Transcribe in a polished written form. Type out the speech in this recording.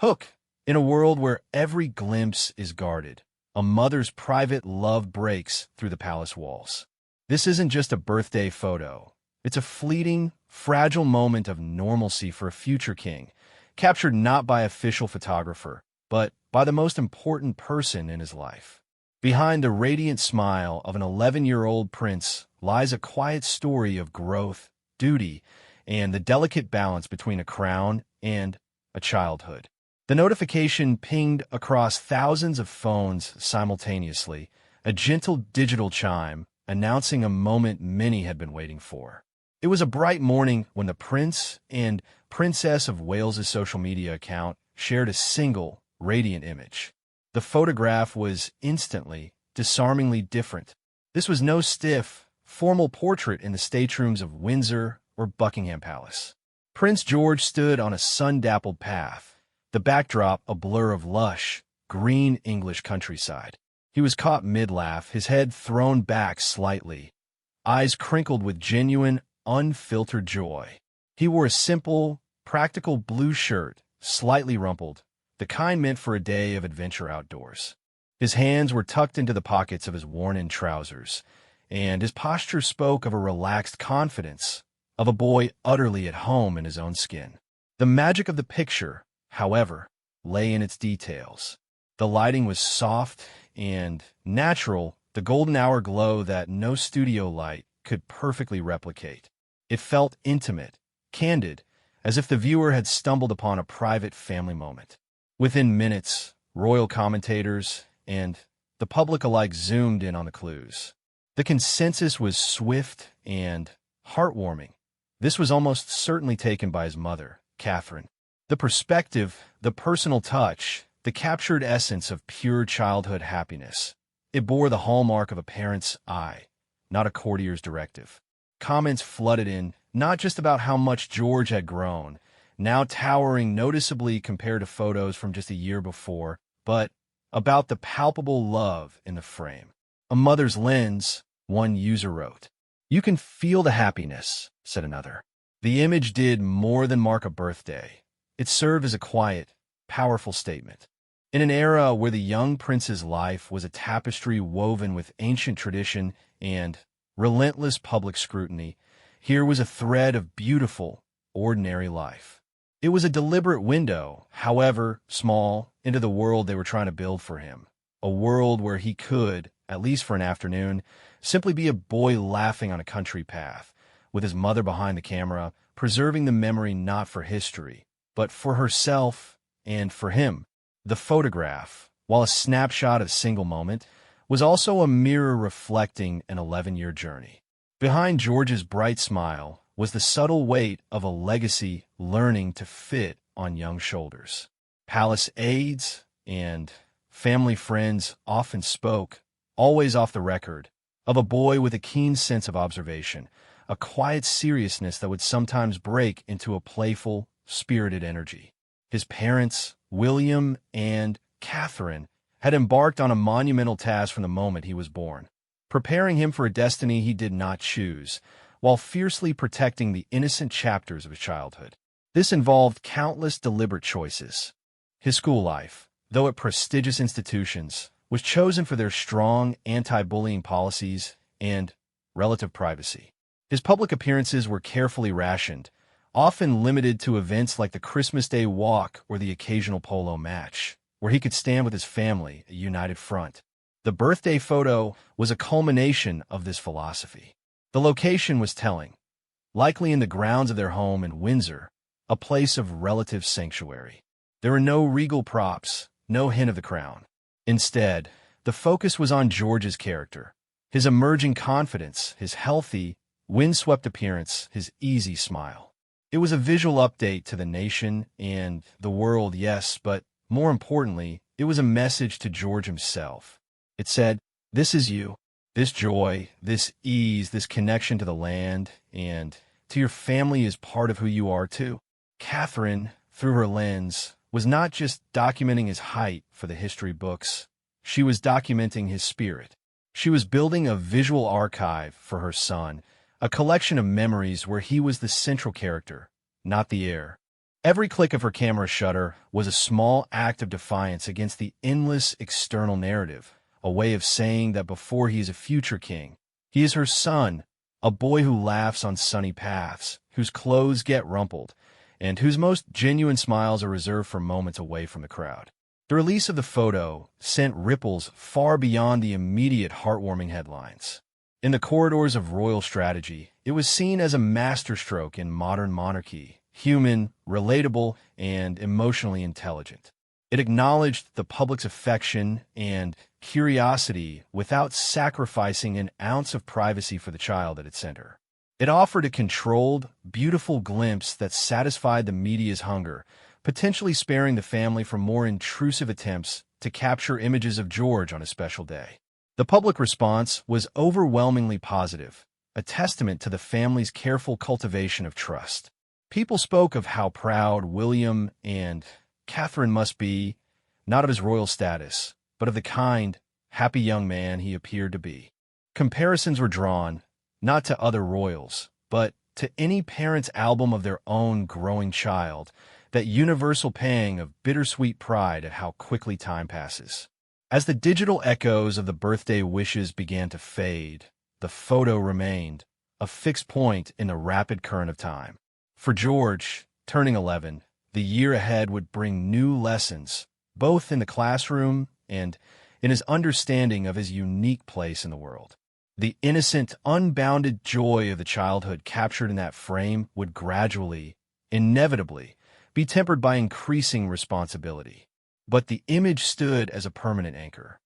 Hook, in a world where every glimpse is guarded, a mother's private love breaks through the palace walls. This isn't just a birthday photo. It's a fleeting, fragile moment of normalcy for a future king, captured not by official photographer, but by the most important person in his life. Behind the radiant smile of an 11-year-old prince lies a quiet story of growth, duty, and the delicate balance between a crown and a childhood. The notification pinged across thousands of phones simultaneously, a gentle digital chime announcing a moment many had been waiting for. It was a bright morning when the Prince and Princess of Wales's social media account shared a single, radiant image. The photograph was instantly, disarmingly different. This was no stiff, formal portrait in the staterooms of Windsor or Buckingham Palace. Prince George stood on a sun-dappled path, the backdrop a blur of lush, green English countryside. He was caught mid-laugh, his head thrown back slightly, eyes crinkled with genuine, unfiltered joy. He wore a simple, practical blue shirt, slightly rumpled, the kind meant for a day of adventure outdoors. His hands were tucked into the pockets of his worn-in trousers, and his posture spoke of a relaxed confidence, of a boy utterly at home in his own skin. The magic of the picture, however, lay in its details. The lighting was soft and natural, the golden hour glow that no studio light could perfectly replicate. It felt intimate, candid, as if the viewer had stumbled upon a private family moment. Within minutes, royal commentators and the public alike zoomed in on the clues. The consensus was swift and heartwarming. This was almost certainly taken by his mother, Catherine. The perspective, the personal touch, the captured essence of pure childhood happiness. It bore the hallmark of a parent's eye, not a courtier's directive. Comments flooded in, not just about how much George had grown, now towering noticeably compared to photos from just a year before, but about the palpable love in the frame. A mother's lens, one user wrote. "You can feel the happiness," said another. The image did more than mark a birthday. It served as a quiet, powerful statement. In an era where the young prince's life was a tapestry woven with ancient tradition and relentless public scrutiny, here was a thread of beautiful, ordinary life. It was a deliberate window, however small, into the world they were trying to build for him. A world where he could, at least for an afternoon, simply be a boy laughing on a country path, with his mother behind the camera, preserving the memory not for history, but for herself and for him. The photograph, while a snapshot of a single moment, was also a mirror reflecting an 11-year journey. Behind George's bright smile was the subtle weight of a legacy learning to fit on young shoulders. Palace aides and family friends often spoke, always off the record, of a boy with a keen sense of observation, a quiet seriousness that would sometimes break into a playful, spirited energy. His parents, William and Catherine, had embarked on a monumental task from the moment he was born, preparing him for a destiny he did not choose, while fiercely protecting the innocent chapters of his childhood. This involved countless deliberate choices. His school life, though at prestigious institutions, was chosen for their strong anti-bullying policies and relative privacy. His public appearances were carefully rationed, often limited to events like the Christmas Day walk or the occasional polo match, where he could stand with his family, a united front. The birthday photo was a culmination of this philosophy. The location was telling, likely in the grounds of their home in Windsor, a place of relative sanctuary. There were no regal props, no hint of the crown. Instead, the focus was on George's character, his emerging confidence, his healthy, windswept appearance, his easy smile. It was a visual update to the nation and the world, yes, but more importantly, it was a message to George himself. It said, "This is you. This joy, this ease, this connection to the land and to your family is part of who you are too." Catherine, through her lens, was not just documenting his height for the history books. She was documenting his spirit. She was building a visual archive for her son, a collection of memories where he was the central character, not the heir. Every click of her camera shutter was a small act of defiance against the endless external narrative, a way of saying that before he is a future king, he is her son, a boy who laughs on sunny paths, whose clothes get rumpled, and whose most genuine smiles are reserved for moments away from the crowd. The release of the photo sent ripples far beyond the immediate heartwarming headlines. In the corridors of royal strategy, it was seen as a masterstroke in modern monarchy, human, relatable, and emotionally intelligent. It acknowledged the public's affection and curiosity without sacrificing an ounce of privacy for the child at its center. It offered a controlled, beautiful glimpse that satisfied the media's hunger, potentially sparing the family from more intrusive attempts to capture images of George on a special day. The public response was overwhelmingly positive, a testament to the family's careful cultivation of trust. People spoke of how proud William and Catherine must be, not of his royal status, but of the kind, happy young man he appeared to be. Comparisons were drawn, not to other royals, but to any parent's album of their own growing child, that universal pang of bittersweet pride at how quickly time passes. As the digital echoes of the birthday wishes began to fade, the photo remained, a fixed point in the rapid current of time. For George, turning 11, the year ahead would bring new lessons, both in the classroom and in his understanding of his unique place in the world. The innocent, unbounded joy of the childhood captured in that frame would gradually, inevitably, be tempered by increasing responsibility. But the image stood as a permanent anchor.